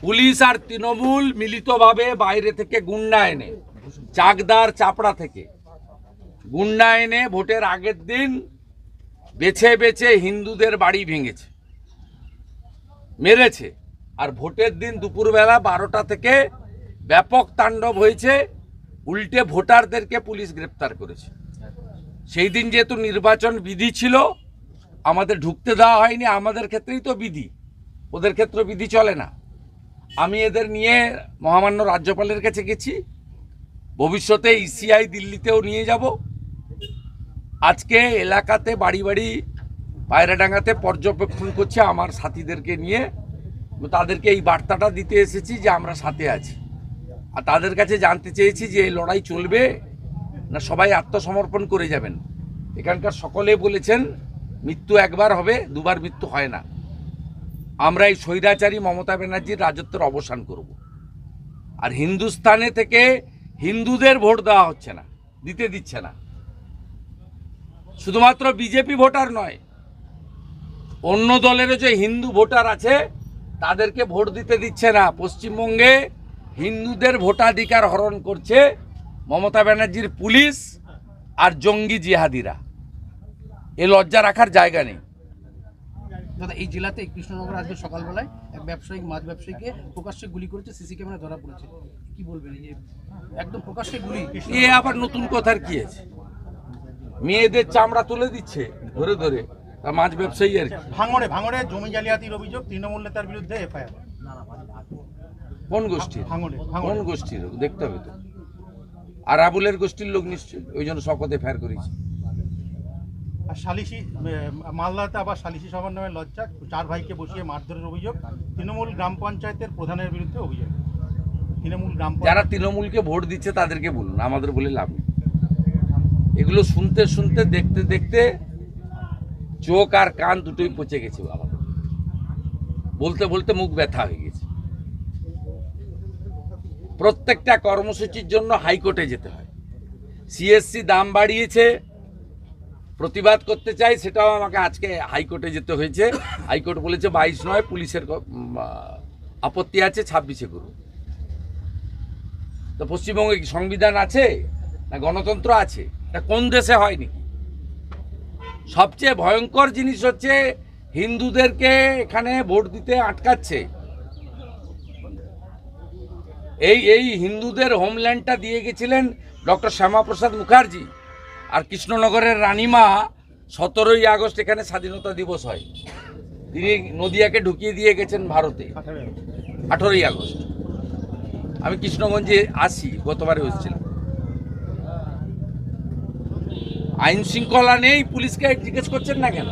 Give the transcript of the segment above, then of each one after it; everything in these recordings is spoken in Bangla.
পুলিশ আর তৃণমূল মিলিতভাবে বাইরে থেকে গুন্ডা এনে, চাকদার চাপড়া থেকে গুন্ডা এনে ভোটের আগের দিন বেছে বেছে হিন্দুদের বাড়ি ভেঙেছে, মেরেছে। আর ভোটের দিন দুপুরবেলা 12টা থেকে ব্যাপক তাণ্ডব হয়েছে, উল্টে ভোটারদেরকে পুলিশ গ্রেপ্তার করেছে। সেই দিন যেহেতু নির্বাচন বিধি ছিল, আমাদের ঢুকতে দেওয়া হয়নি। আমাদের ক্ষেত্রেই তো বিধি, ওদের ক্ষেত্রে বিধি চলে না। আমি এদের নিয়ে মহামান্য রাজ্যপালের কাছে গেছি, ভবিষ্যতে ইসিআই দিল্লিতেও নিয়ে যাব। আজকে এলাকাতে বাড়ি বাড়ি পায়রাডাঙ্গাতে পর্যবেক্ষণ করছে আমার সাথীদেরকে নিয়ে। তাদেরকে এই বার্তাটা দিতে এসেছি যে আমরা সাথে আছি। আর তাদের কাছে জানতে চেয়েছি যে এই লড়াই চলবে না সবাই আত্মসমর্পণ করে যাবেন। এখানকার সকলে বলেছেন মৃত্যু একবার হবে, দুবার মৃত্যু হয় না। আমরা এই স্বৈরাচারী মমতা ব্যানার্জির রাজত্বের অবসান করব। আর হিন্দুস্তানে থেকে হিন্দুদের ভোট দেওয়া হচ্ছে না, দিতে দিচ্ছে না। শুধুমাত্র বিজেপি ভোটার নয়, অন্য দলেরও যে হিন্দু ভোটার আছে তাদেরকে ভোট দিতে দিচ্ছে না। পশ্চিমবঙ্গে হিন্দুদের ভোটাধিকার হরণ করছে মমতা ব্যানার্জির পুলিশ আর জঙ্গি জিহাদিরা। এ লজ্জা রাখার জায়গা নেই। দাদা, এই জেলাতে কৃষ্ণনগর আজকে সকালবেলায় এক ব্যবসায়িক মাছ ব্যবসায়ীকে প্রকাশ্যে গুলি করেছে, সিসি ক্যামেরা ধরা পড়েছে। কি বলবেন? এই যে একদম প্রকাশ্যে গুলি, এ আবার নতুন কথার কি আছে? মেয়েদের চামড়া তুলে দিচ্ছে ধরে ধরে, মাছ ব্যবসায়ী আর কি। ভাঙড়ে জমি জালিয়াতির অভিযোগ, তৃণমূল নেতার বিরুদ্ধে এফআইআর। কোন গোষ্ঠীর? কোন গোষ্ঠীর দেখতে হবে তো। আর আবুলের গোষ্ঠীর লোক নিশ্চয়ই, ওই জন্য শপথে ফেয়ার করেছি। আর সালিশি মালদাতে আবার সালিশি সভার নামে লজ্জা, 4 ভাইকে বসিয়ে মারধরের অভিযোগ, তৃণমূল গ্রাম পঞ্চায়েতের প্রধানের বিরুদ্ধে অভিযোগ। তৃণমূল গ্রাম যারা তৃণমূলকে ভোট দিচ্ছে তাদেরকে বলুন, আমাদের বলে লাভ নেই। এগুলো শুনতে শুনতে দেখতে দেখতে চোখ আর কান দুটোই পচে গেছে বাবা। বলতে বলতে মুখ ব্যথা হয়ে গেছে। প্রত্যেকটা কর্মসূচির জন্য হাইকোর্টে যেতে হয়। সিএসসি দাম বাড়িয়েছে, প্রতিবাদ করতে চাই, সেটাও আমাকে আজকে হাইকোর্টে যেতে হয়েছে। হাইকোর্ট বলেছে 22 নয়, পুলিশের আপত্তি আছে, 26-এ করুন। তো পশ্চিমবঙ্গে কি সংবিধান আছে না গণতন্ত্র আছে? এটা কোন দেশে হয়নি? সবচেয়ে ভয়ঙ্কর জিনিস হচ্ছে হিন্দুদেরকে এখানে ভোট দিতে আটকাচ্ছে। এই হিন্দুদের হোমল্যান্ডটা দিয়ে গেছিলেন ডক্টর শ্যামাপ্রসাদ মুখার্জি। আর কৃষ্ণনগরের রানীমা 17ই আগস্ট এখানে স্বাধীনতা দিবস হয়, তিনি নদিয়াকে ঢুকিয়ে দিয়ে গেছেন ভারতে 18ই আগস্ট। আমি কৃষ্ণগঞ্জে আসি, গতবারে এসেছিলাম। আইন শৃঙ্খলা নেই, পুলিশকে জিজ্ঞেস করছেন না কেন?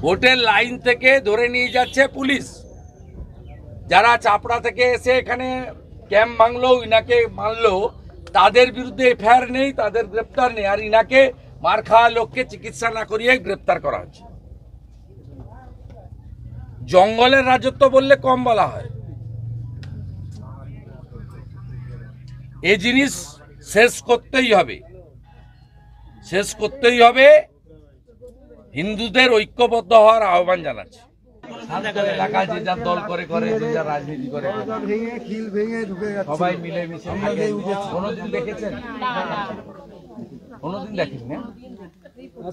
ভোটের লাইন থেকে ধরে নিয়ে যাচ্ছে পুলিশ। যারা চাপড়া থেকে এসে এখানে ক্যাম্প ভাঙলো, ইনাকে মারলো, তাদের বিরুদ্ধে এফআইআর নেই, তাদের গ্রেপ্তার নেই। আর ইনাকে মার খাওয়া লোককে চিকিৎসা না করিয়ে গ্রেপ্তার করা হচ্ছে। জঙ্গলের রাজত্ব বললে কম বলা হয়। এই জিনিস শেষ করতেই হবে, শেষ করতেই হবে। হিন্দুদের ঐক্যবদ্ধ হওয়ার আহ্বান জানাচ্ছি। এলাকা যে যার দল করে করে, যে যার রাজনীতি করে, সবাই মিলেমিশে থাকে। কোনোদিন দেখেছেন? কোনোদিন দেখেন না?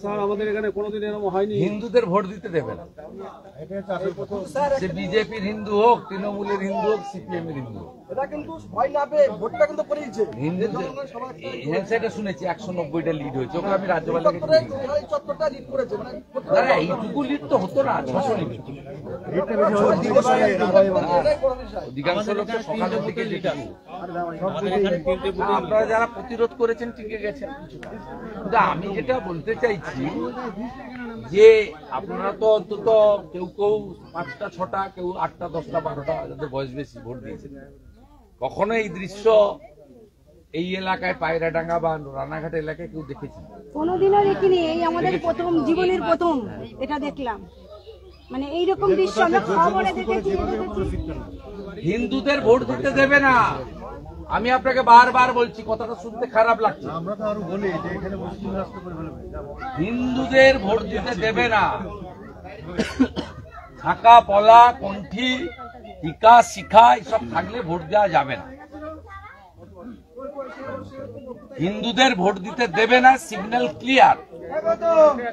স্যার, আমাদের এখানে কোনোদিন এরকম হয়নি। হিন্দুদের ভোট দিতে দেবে না। সে বিজেপির হিন্দু হোক, তৃণমূলের হিন্দু হোক, সিপিএম এর হিন্দু হোক, সেটা শুনেছি 190টা লিড হয়েছে। ওকে আমি রাজ্যপালের কাছে এইটুকু লিড তো হতো না, 600 লিড। অধিকাংশ লোককে সকালের দিকে যেটা আপনারা যারা প্রতিরোধ করেছেন টিকে গেছেন। কিন্তু আমি যেটা বলতে চাইছি যে আপনারা তো অন্তত কেউ কেউ 5টা 6টা, কেউ 8টা 10টা 12টা, যাদের বয়স বেশি, ভোট দিয়েছেন। কখনো এই দৃশ্য এই এলাকায় পায়রাডাঙ্গা বা রানাঘাট এলাকায় কেউ দেখেছেন? কোনোদিনও দেখিনি। এই আমাদের প্রথম, জীবনের প্রথম এটা দেখলাম। মানে এইরকম দৃশ্য আমরা খবরে দেখেছি। হিন্দুদের ভোট দিতে দেবে না। আমি আপনাকে বারবার বলছি, কথাটা শুনতে খারাপ লাগছে। আমরা তো আরো বলি যে এখানে মুসলিম রাষ্ট্র করে ফেলবে। হিন্দুদের ভোট দিতে দেবে না। থাকা পলা কণ্ঠি টিকা শিখা এসব থাকলে ভোট দেওয়া যাবে না। হিন্দুদের ভোট দিতে দেবে না, সিগন্যাল ক্লিয়ার।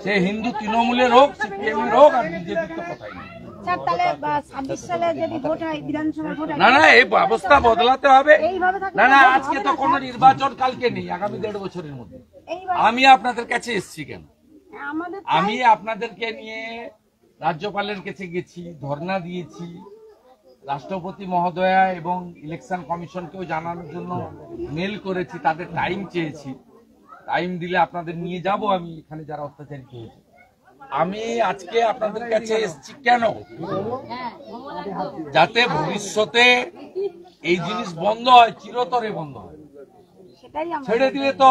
সে হিন্দু তৃণমূলের হোক, সিপিএম এর হোক, আর বিজেপির তো কথাই নেই। স্যার তাহলে 26 সালে যদি ভোট হয়, বিধানসভা ভোট হয়, না না, এই ব্যবস্থা বদলাতে হবে। এইভাবে থাকলে না না, হবে আজকে না, তো কোনো স্যার। নির্বাচন কালকে নেই, আগামী 1.5 বছরের মধ্যে। এইভাবে আমি আপনাদের কাছে এসেছি কেন? আমাদের আমি আপনাদেরকে নিয়ে রাজ্যপালের কাছে গেছি, ধর্ণা দিয়েছি, রাষ্ট্রপতি মহোদয়া এবং ইলেকশন কমিশনকেও জানানোর জন্য মেল করেছি, তাদের টাইম চেয়েছি। টাইম দিলে আপনাদের নিয়ে যাব আমি এখানে যারা অত্যাচারিত হয়েছে। আমি আজকে আপনাদের কাছে এসেছি কেন? যাতে ভবিষ্যতে এই জিনিস বন্ধ হয়, চিরতরে বন্ধ হয়। সেটাই আমরা ছেড়ে দিলে তো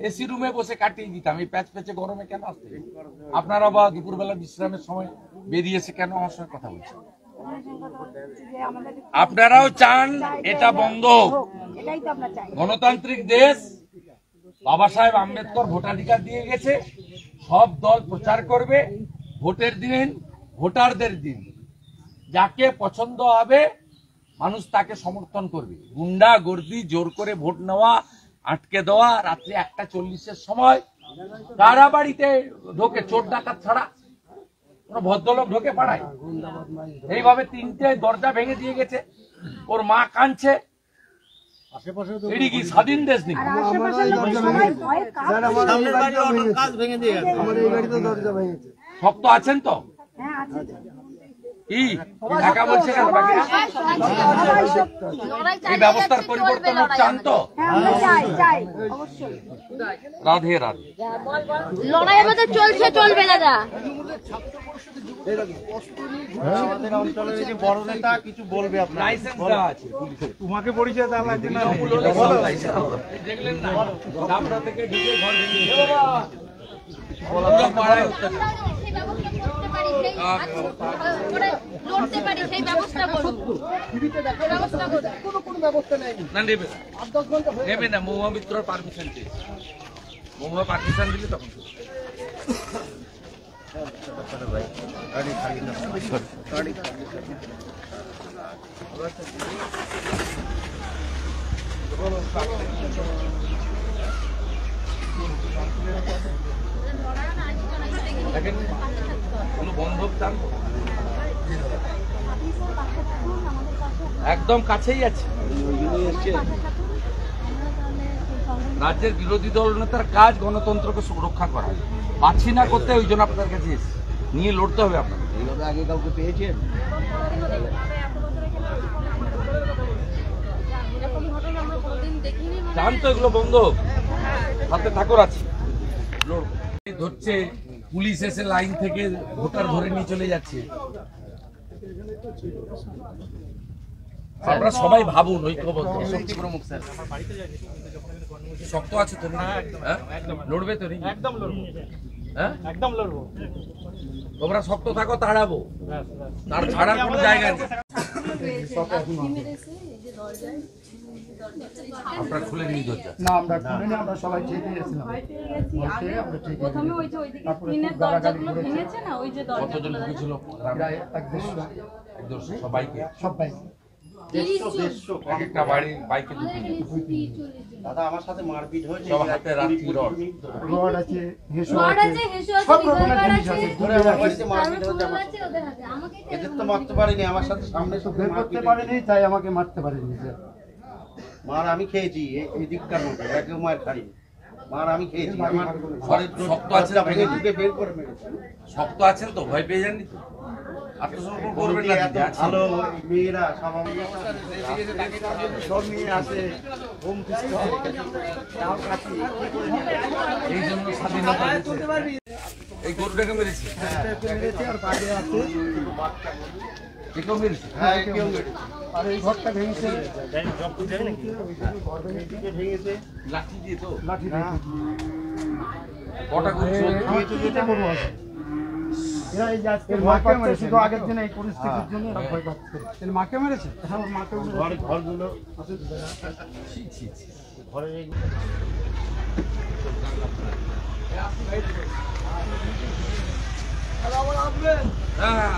এসি রুমে বসে কাটিয়ে দিতাম, এই প্যাচ প্যাচে গরমে কেন আসতে? আপনারা বা দুপুরবেলা বিশ্রামের সময় বেরিয়েছে কেন আমার সঙ্গে কথা বলছেন? যে আমাদের আপনারাও চান এটা বন্ধ হোক। এটাই তো আমরা চাই। গণতান্ত্রিক দেশ, বাবা সাহেব আম্বেদকর ভোটাধিকার দিয়ে গেছে, সব দল প্রচার করবে, ভোটের দিন ভোটারদের দিন, যাকে পছন্দ হবে মানুষ তাকে সমর্থন করবে। গুন্ডা গর্দি জোর করে ভোট নেওয়া, আটকে দেওয়া, রাত্রি 1:40 সময় কারা বাড়িতে ঢোকে চোর ডাকাত ছাড়া? কোন ভদ্রলোক ঢোকে পাড়ায়? এইভাবে 3টে দরজা ভেঙে দিয়ে গেছে, ওর মা কাঁদছে। এটি কি স্বাধীন দেশ নাকি? আর আশেপাশের লোক সবাই ভয়ে কাঁপছে। শক্ত আছেন তো? হ্যাঁ আছে তো। কি একা বলছে কেন? বাকিরা সবাই শক্ত। এই ব্যবস্থার পরিবর্তন চান তো? হ্যাঁ আমরা চাই, চাই অবশ্যই। রাধে রাধে। লড়াই আমাদের চলছে, চলবে দাদা। আমাদের অঞ্চলের এই যে বড় নেতা কিছু বলবে আপনার? লাইসেন্স দেওয়া আছে পুলিশের। তোমাকে পরিচয় দেওয়া লাগছে না? দেখলেন না, ডাবরা থেকে ঢুকে ঘর ভেঙে দিয়েছে। পুরো পাড়ায় অত্যাচার। লড়তে পারি সেই ব্যবস্থা করুন। না নেবে না, নেবে না। মহুয়া মিত্রর পারমিশন চেয়েছে, মহুয়া পারমিশন দিলে তখন দেখেন কোনো বন্ধক চান তো? একদম কাছেই আছে। রাজ্যের বিরোধী দল নেতার কাজ গণতন্ত্রকে সুরক্ষা করা, পাচ্ছি না করতে, ওই জন্য আপনাদের কাছে এসেছি। নিয়ে লড়তে হবে আপনাদের। এইভাবে আগে কাউকে পেয়েছেন? চান তো এগুলো বন্ধ হোক? হাতে ঠাকুর আছে, লড়বো। ধরছে পুলিশ এসে লাইন থেকে ভোটার ধরে নিয়ে চলে যাচ্ছে। আপনারা সবাই ভাবুন ঐক্যবদ্ধ। শক্তি প্রমুখ স্যার শক্ত আছে তো? হ্যাঁ লড়বে তো? একদম লড়বো। হ্যাঁ একদম লড়বো। তোমরা শক্ত থাকো, তাড়াবো, তার ছাড়ার কোনো জায়গা নেই। আপনারা খুলে নিয়ে দরজা? না আমরা খুলিনি, আমরা সবাই চেপে গেছিলাম। প্রথমে ওই যে ওইদিকে স্ক্রিনের দরজাগুলো ভেঙেছে না, ওই যে কতজন ঢুকেছিল? প্রায় 150 সবাইকে, সবাই এক একটা বাড়ি বাইকে ঢুকে দাদা আমার সাথে মারপিট হয়েছে, সব হাতে রাত্রি রড। রড আছে, হেসো রড আছে, আছে, হেসো আছে, সব রকমের রিভলভার জিনিস আছে, আছে। ধরে আমার বাড়িতে মারপিট হয়েছে, আমার আছে ওদের হাতে। আমাকে এদের তো মারতে পারিনি, আমার সাথে সামনে তো বের করতে পারেনি, তাই আমাকে মারতে পারেনি স্যার। মার আমি খেয়েছি, এই দিককার মতো একদম মার খাই। মার আমি খেয়েছি, আমার ঘরের শক্ত আছে, ভেঙে ঢুকে বের করে মেরেছে। শক্ত আছেন তো? ভয় পেয়ে যাননি তো? আত্মসমর্পণ করবেন না? এত ভালো মেয়েরা সব সব নিয়ে আসে, হোম এই জন্য স্বাধীনতা দিয়েছে। এই গরুটাকে মেরেছে, আর বাইরে আছে, একেও মেরেছে। হ্যাঁ কেউ মেরেছে। আর এই ঘরটা ভেঙেছে, ভেঙেছে লাঠি দিয়ে তো? লাঠি দিয়ে। কটা গরু ছিল? এটা গরু আছে। এরা এই যে আজকে ভয় পাচ্ছে, শুধু আগের দিন এই পরিস্থিতির জন্য এরা ভয় পাচ্ছে। এর মাকে মেরেছে? হ্যাঁ ওর মাকে মেরেছে। ঘরগুলো ছি, ছি, ছি। ঘরে হ্যাঁ